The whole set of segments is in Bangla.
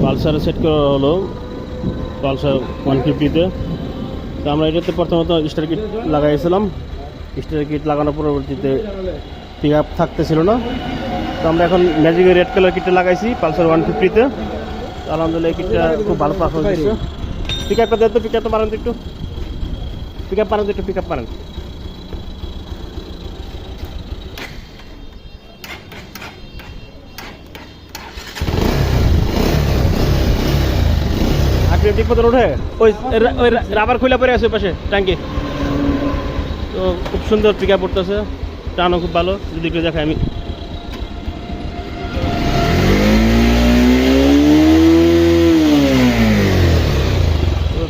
পালসারে সেট করা হলো পালসার 150-তে। তো আমরা এটাতে প্রথমত স্টার কিট লাগাইছিলাম। স্টার কিট লাগানোর পরবর্তীতে পিক আপ থাকতেছিল না, তো আমরা এখন ম্যাজিকের রেড কালার কিটটা লাগাইছি পালসার 150-তে। আলহামদুলিল্লাহ এই কিটটা খুব ভালো পারফরমেন্স দিচ্ছে। পিক আপটা দেন তো, পিক আপটা পারেন তো একটু, পিক আপ পারেন তো একটু, পিক আপ পারেন। ঠিক মতন ওঠে, ওই রাবার খুলে পড়ে আছে ওই পাশে ট্যাঙ্কি। তো খুব সুন্দর পিক আপ পড়তেছে, টানও খুব ভালো। যদি একটু দেখাই আমি,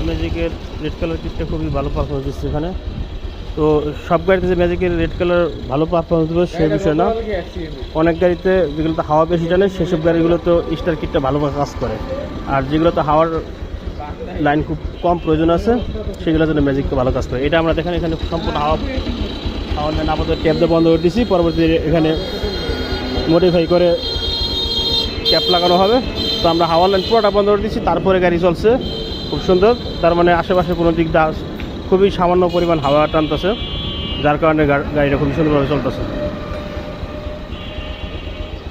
ম্যাজিকের রেড কালার কিটটা খুবই ভালো পারফরমেন্স দিচ্ছে এখানে। তো সব গাড়িতে যে ম্যাজিকের রেড কালার ভালো পারফরমেন্স দেবে সেই বিষয় না, অনেক গাড়িতে যেগুলোতে হাওয়া বেশি টানে সেসব গাড়িগুলো তো স্টার কিটটা ভালো কাজ করে, আর যেগুলোতে হাওয়ার লাইন খুব কম প্রয়োজন আছে সেগুলোর জন্য ম্যাজিকটা ভালো কাজ করে। এটা আমরা দেখেন এখানে সম্পূর্ণ হাওয়ার লাইন আপাতত ট্যাপ দিয়ে বন্ধ করে দিচ্ছি, পরবর্তীতে এখানে মডিফাই করে ক্যাপ লাগানো হবে। তো আমরা হাওয়ার লাইন পুরোটা বন্ধ করে দিচ্ছি, তারপরে গাড়ি চলছে খুব সুন্দর। তার মানে আশেপাশে কোনো দিক দিয়ে খুবই সামান্য পরিমাণ হাওয়া টানতেছে, যার কারণে গাড়িটা খুবই সুন্দরভাবে চলতেছে।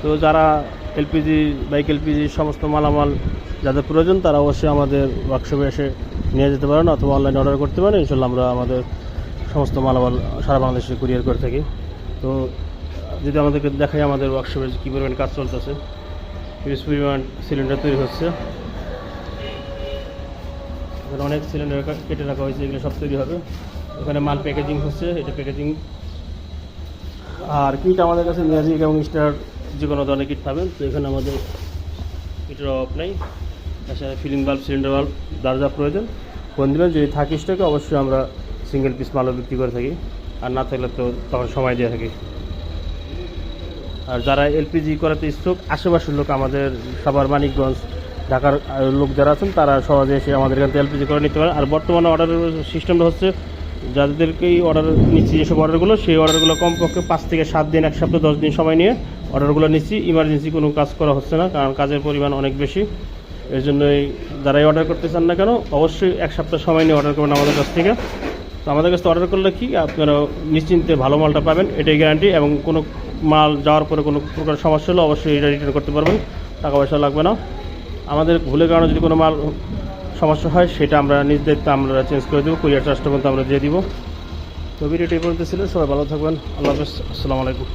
তো যারা এলপিজি বাইক এলপিজি সমস্ত মালামাল যাদের প্রয়োজন তারা অবশ্যই আমাদের ওয়ার্কশপে এসে নিয়ে যেতে পারেন, অথবা অনলাইনে অর্ডার করতে পারেন। ইনশাল্লাহ আমরা আমাদের সমস্ত মালামাল সারা বাংলাদেশে কুরিয়ার করে থাকি। তো যদি আমাদেরকে দেখাই আমাদের ওয়ার্কশপে কী পরিমাণ কাজ চলতেছে, হিউজ পরিমাণ সিলিন্ডার তৈরি হচ্ছে। এখানে অনেক সিলিন্ডার কেটে রাখা হয়েছে, এগুলো সব তৈরি হবে। ওখানে মাল প্যাকেজিং হচ্ছে, এটা প্যাকেজিং। আর কিট আমাদের কাছে ম্যাজিক এবং স্টার যে কোনো ধরনের কিট পাবেন। তো এখানে আমাদের কিটের অভাব নেই। তাছাড়া ফিলিং বাল্ব, সিলিন্ডার বাল্ব যার যা প্রয়োজন ফোন দেবেন, যদি থাকে স্টকে অবশ্যই আমরা সিঙ্গেল পিস মালও বিক্রি করে থাকি, আর না থাকলে তো তখন সময় দিয়ে থাকি। আর যারা এলপিজি করাতে ইচ্ছুক আশেপাশের লোক, আমাদের সবার মানিকগঞ্জ ঢাকার লোক যারা আছেন তারা সহজে এসে আমাদের এখান থেকে এলপিজি করে নিতে পারে। আর বর্তমানে অর্ডারের সিস্টেমটা হচ্ছে, যাদেরকেই অর্ডার নিচ্ছি যেসব অর্ডারগুলো, সেই অর্ডারগুলো কমপক্ষে 5 থেকে 7 দিন, 1 সপ্তাহ 10 দিন সময় নিয়ে অর্ডারগুলো নিচ্ছি। ইমার্জেন্সি কোনো কাজ করা হচ্ছে না, কারণ কাজের পরিমাণ অনেক বেশি। এর জন্যই যারাই অর্ডার করতে চান না কেন অবশ্যই 1 সপ্তাহ সময় নিয়ে অর্ডার করবেন আমাদের কাছ থেকে। তো আমাদের কাছে অর্ডার করলে কি আপনারা নিশ্চিন্তে ভালো মালটা পাবেন, এটাই গ্যারান্টি। এবং কোনো মাল যাওয়ার পরে কোনো প্রকার সমস্যা হলে অবশ্যই এটা রিটার্ন করতে পারবেন, টাকা পয়সা লাগবে না। আমাদের ভুলের কারণে যদি কোনো মাল সমস্যা হয় সেটা আমরা নিজ দায়িত্বে আমরা চেঞ্জ করে দেবো, কুরিয়ার চার্জটা কিন্তু আমরা দিয়ে দিব। তো ভিডিওটি এই পর্যন্ত ছিল, সবাই ভালো থাকবেন, আল্লাহ হাফেজ, আসসালামু আলাইকুম।